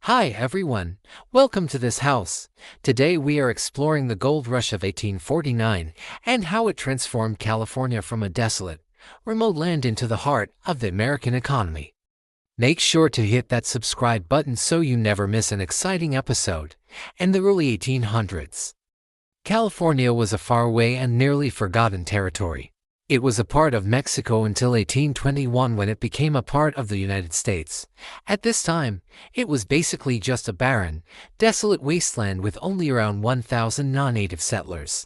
Hi everyone, welcome to this house. Today we are exploring the gold rush of 1849 and how it transformed California from a desolate, remote land into the heart of the American economy. Make sure to hit that subscribe button so you never miss an exciting episode. In the early 1800s, California was a faraway and nearly forgotten territory. It was a part of Mexico until 1821 when it became a part of the United States. At this time, it was basically just a barren, desolate wasteland with only around 1,000 non-native settlers.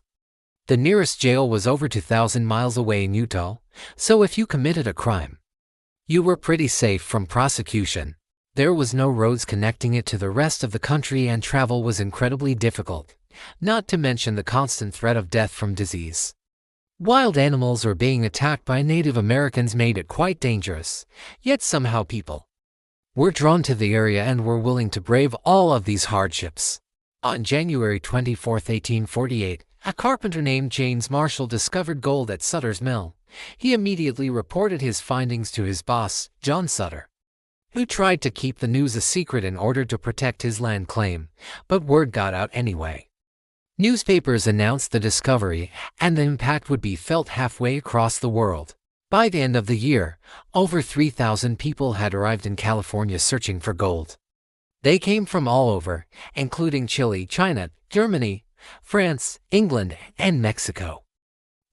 The nearest jail was over 2,000 miles away in Utah, so if you committed a crime, you were pretty safe from prosecution. There was no roads connecting it to the rest of the country and travel was incredibly difficult, not to mention the constant threat of death from disease. Wild animals or being attacked by Native Americans made it quite dangerous, yet somehow people were drawn to the area and were willing to brave all of these hardships. On January 24, 1848, a carpenter named James Marshall discovered gold at Sutter's Mill. He immediately reported his findings to his boss, John Sutter, who tried to keep the news a secret in order to protect his land claim, but word got out anyway. Newspapers announced the discovery, and the impact would be felt halfway across the world. By the end of the year, over 3,000 people had arrived in California searching for gold. They came from all over, including Chile, China, Germany, France, England, and Mexico.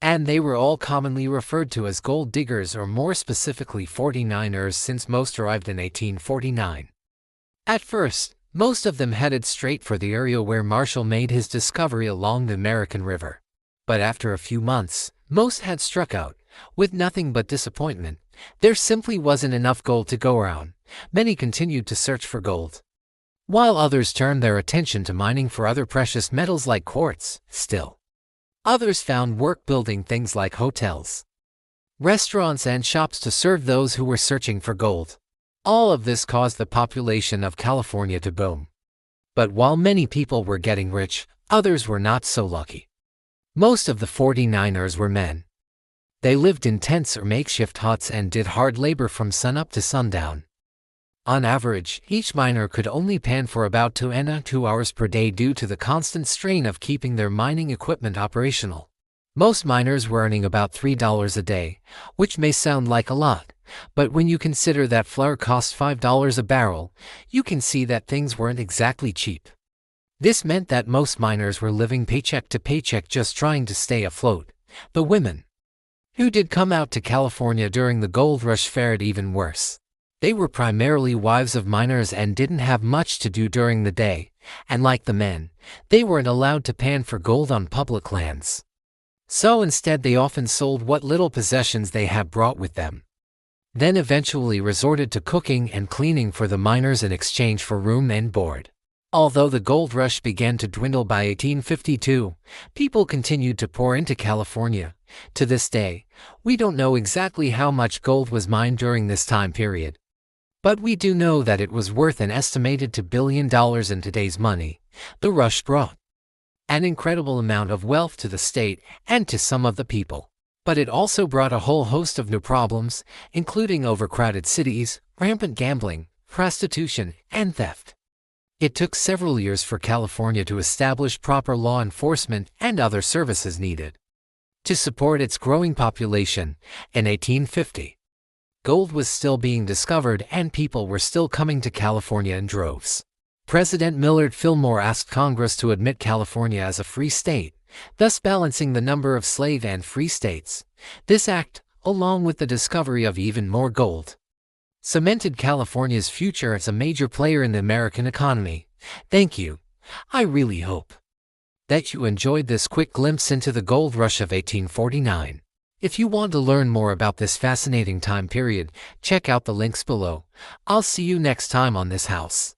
And they were all commonly referred to as gold diggers or more specifically 49ers since most arrived in 1849. At first, most of them headed straight for the area where Marshall made his discovery along the American River. But after a few months, most had struck out, with nothing but disappointment. There simply wasn't enough gold to go around. Many continued to search for gold, while others turned their attention to mining for other precious metals like quartz. Still, others found work building things like hotels, restaurants, and shops to serve those who were searching for gold. All of this caused the population of California to boom. But while many people were getting rich, others were not so lucky. Most of the 49ers were men. They lived in tents or makeshift huts and did hard labor from sunup to sundown. On average, each miner could only pan for about 2 hours per day due to the constant strain of keeping their mining equipment operational. Most miners were earning about $3 a day, which may sound like a lot, but when you consider that flour cost $5 a barrel, you can see that things weren't exactly cheap. This meant that most miners were living paycheck to paycheck just trying to stay afloat. The women who did come out to California during the gold rush fared even worse. They were primarily wives of miners and didn't have much to do during the day, and like the men, they weren't allowed to pan for gold on public lands. So instead they often sold what little possessions they had brought with them, then eventually resorted to cooking and cleaning for the miners in exchange for room and board. Although the gold rush began to dwindle by 1852, people continued to pour into California. To this day, we don't know exactly how much gold was mined during this time period. But we do know that it was worth an estimated $2 billion in today's money. The rush brought an incredible amount of wealth to the state and to some of the people. But it also brought a whole host of new problems, including overcrowded cities, rampant gambling, prostitution, and theft. It took several years for California to establish proper law enforcement and other services needed to support its growing population. In 1850, gold was still being discovered and people were still coming to California in droves. President Millard Fillmore asked Congress to admit California as a free state, thus balancing the number of slave and free states. This act, along with the discovery of even more gold, cemented California's future as a major player in the American economy. Thank you. I really hope that you enjoyed this quick glimpse into the gold rush of 1849. If you want to learn more about this fascinating time period, check out the links below. I'll see you next time on this house.